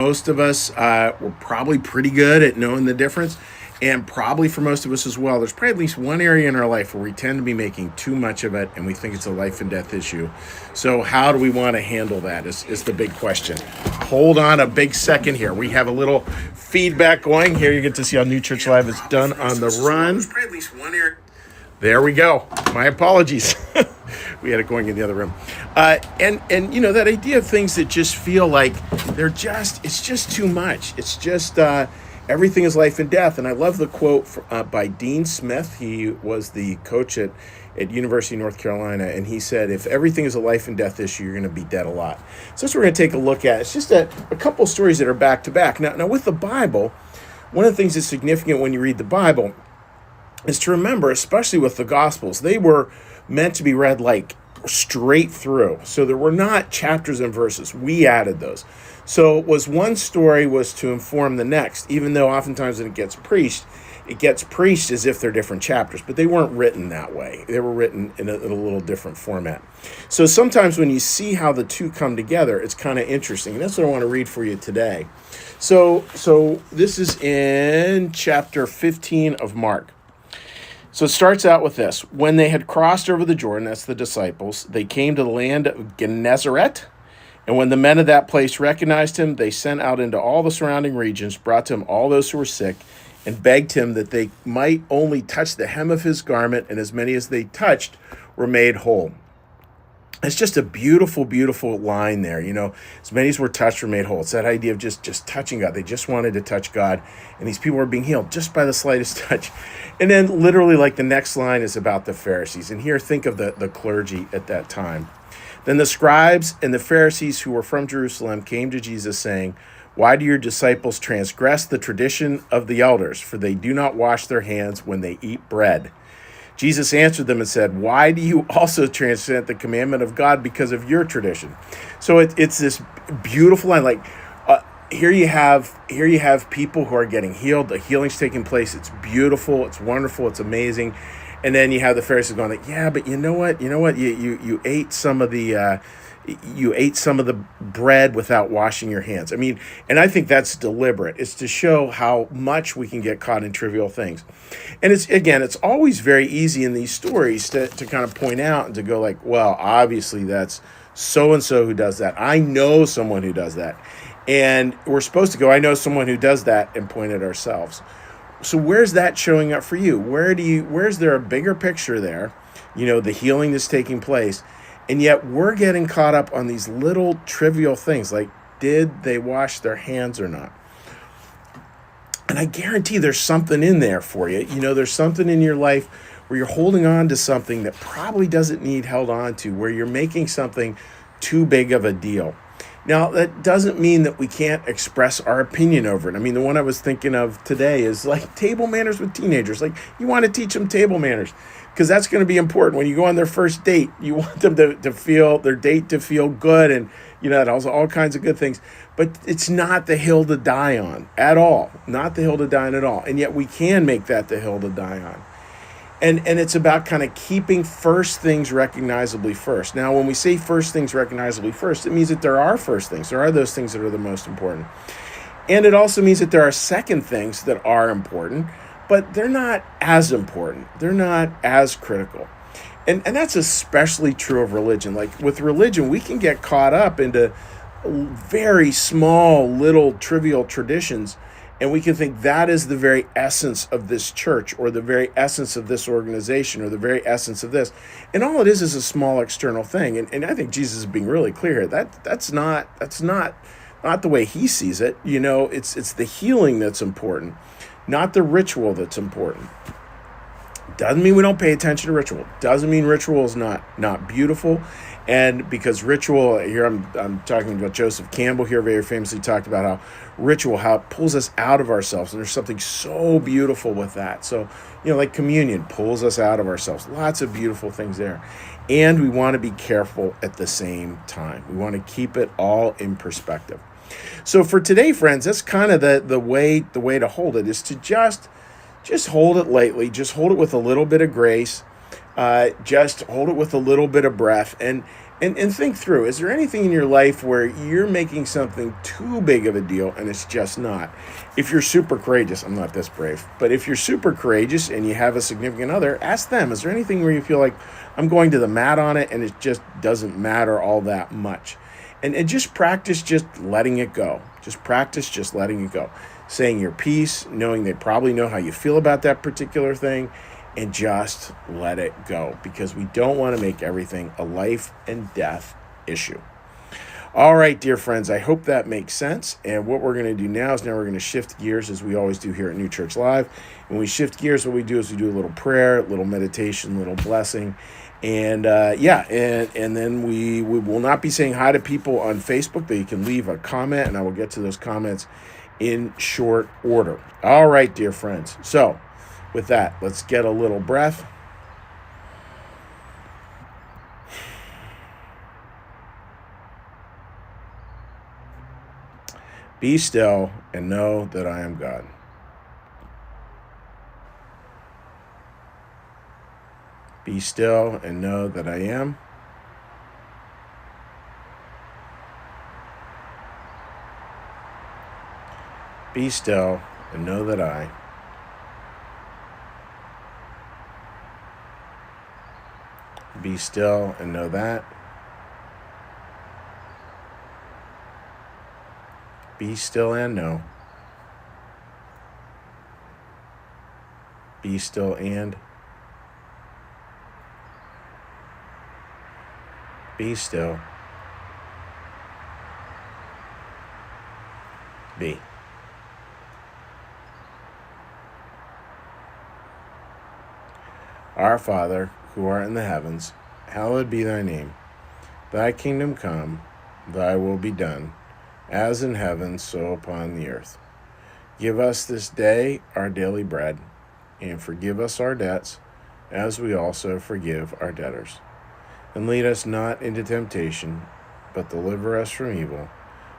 Most of us, we're probably pretty good at knowing the difference. And probably for most of us as well, there's probably at least one area in our life where we tend to be making too much of it and we think it's a life and death issue. So, how do we want to handle that is the big question. Hold on a big second here. We have a little feedback going here. You get to see how New Church Live is done on the run. There's probably at least one area. There we go. My apologies. We had it going in the other room. And you know, that idea of things that just feel like it's just too much. It's just everything is life and death. And I love the quote by Dean Smith. He was the coach at University of North Carolina. And he said, if everything is a life and death issue, you're going to be dead a lot. So that's what we're going to take a look at. It's just a couple stories that are back to back. Now with the Bible, one of the things that's significant when you read the Bible is to remember, especially with the Gospels, they were meant to be read like straight through. So there were not chapters and verses. We added those. So one story was to inform the next, even though oftentimes when it gets preached as if they're different chapters, but they weren't written that way. They were written in a little different format. So sometimes when you see how the two come together, it's kind of interesting. And that's what I want to read for you today. So this is in chapter 15 of Mark. So it starts out with this. When they had crossed over the Jordan, that's the disciples, they came to the land of Gennesaret. And when the men of that place recognized him, they sent out into all the surrounding regions, brought to him all those who were sick, and begged him that they might only touch the hem of his garment, and as many as they touched were made whole. It's just a beautiful, beautiful line there. You know, as many as were touched were made whole. It's that idea of just touching God. They just wanted to touch God. And these people were being healed just by the slightest touch. And then literally like the next line is about the Pharisees. And here, think of the clergy at that time. Then the scribes and the Pharisees who were from Jerusalem came to Jesus saying, "Why do your disciples transgress the tradition of the elders? For they do not wash their hands when they eat bread." Jesus answered them and said, "Why do you also transcend the commandment of God because of your tradition?" So it's this beautiful line. Like here you have people who are getting healed. The healing's taking place. It's beautiful. It's wonderful. It's amazing. And then you have the Pharisees going like, "Yeah, but you know what? You ate some of the bread without washing your hands." I mean, and I think that's deliberate. It's to show how much we can get caught in trivial things. And it's always very easy in these stories to kind of point out and to go like, well, obviously that's so-and-so who does that. I know someone who does that. And we're supposed to go, I know someone who does that, and point at ourselves. So where's that showing up for you? Where's there a bigger picture there? You know, the healing that's taking place. And yet we're getting caught up on these little trivial things like, did they wash their hands or not? And I guarantee there's something in there for you. You know, there's something in your life where you're holding on to something that probably doesn't need held on to, where you're making something too big of a deal. Now, that doesn't mean that we can't express our opinion over it. I mean, the one I was thinking of today is like table manners with teenagers. Like, you want to teach them table manners because that's going to be important. When you go on their first date, you want them to feel their date to feel good, and, you know, all kinds of good things. But it's not the hill to die on at all. Not the hill to die on at all. And yet we can make that the hill to die on. And it's about kind of keeping first things recognizably first. Now, when we say first things recognizably first, it means that there are first things. There are those things that are the most important. And it also means that there are second things that are important, but they're not as important. They're not as critical. And that's especially true of religion. Like with religion, we can get caught up into very small, little, trivial traditions, and we can think that is the very essence of this church, or the very essence of this organization, or the very essence of this. And all it is a small external thing. And I think Jesus is being really clear here. That's not the way he sees it. You know, it's the healing that's important, not the ritual that's important. Doesn't mean we don't pay attention to ritual. Doesn't mean ritual is not beautiful. And because ritual, here I'm talking about Joseph Campbell here, very famously talked about how it pulls us out of ourselves. And there's something so beautiful with that. So, you know, like communion pulls us out of ourselves. Lots of beautiful things there. And we want to be careful at the same time. We want to keep it all in perspective. So for today, friends, that's kind of the way to hold it, is to just hold it lightly. Just hold it with a little bit of grace. Just hold it with a little bit of breath. And And think through, is there anything in your life where you're making something too big of a deal and it's just not? If you're super courageous, I'm not this brave, but if you're super courageous and you have a significant other, ask them, is there anything where you feel like I'm going to the mat on it and it just doesn't matter all that much? And just practice just letting it go. Just practice just letting it go. Saying your piece, knowing they probably know how you feel about that particular thing, and just let it go, because we don't want to make everything a life and death issue. All right, dear friends, I hope that makes sense. And what we're going to do now is we're going to shift gears, as we always do here at New Church Live. When we shift gears, what we do is we do a little prayer, a little meditation, a little blessing. And and then we will not be saying hi to people on Facebook, but you can leave a comment, and I will get to those comments in short order. All right, dear friends. So with that, let's get a little breath. Be still and know that I am God. Be still and know that I am. Be still and know that I. Be still and know that. Be still and know. Be still and. Be still. Be. Our Father, who art in the heavens, hallowed be thy name. Thy kingdom come, thy will be done, as in heaven, so upon the earth. Give us this day our daily bread, and forgive us our debts, as we also forgive our debtors. And lead us not into temptation, but deliver us from evil.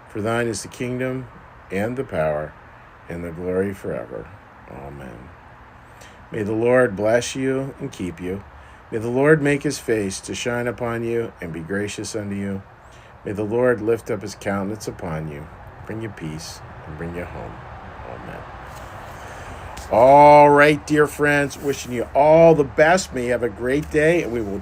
For thine is the kingdom, and the power, and the glory forever. Amen. May the Lord bless you and keep you. May the Lord make his face to shine upon you and be gracious unto you. May the Lord lift up his countenance upon you, bring you peace, and bring you home. Amen. All right, dear friends, wishing you all the best. May you have a great day, and we will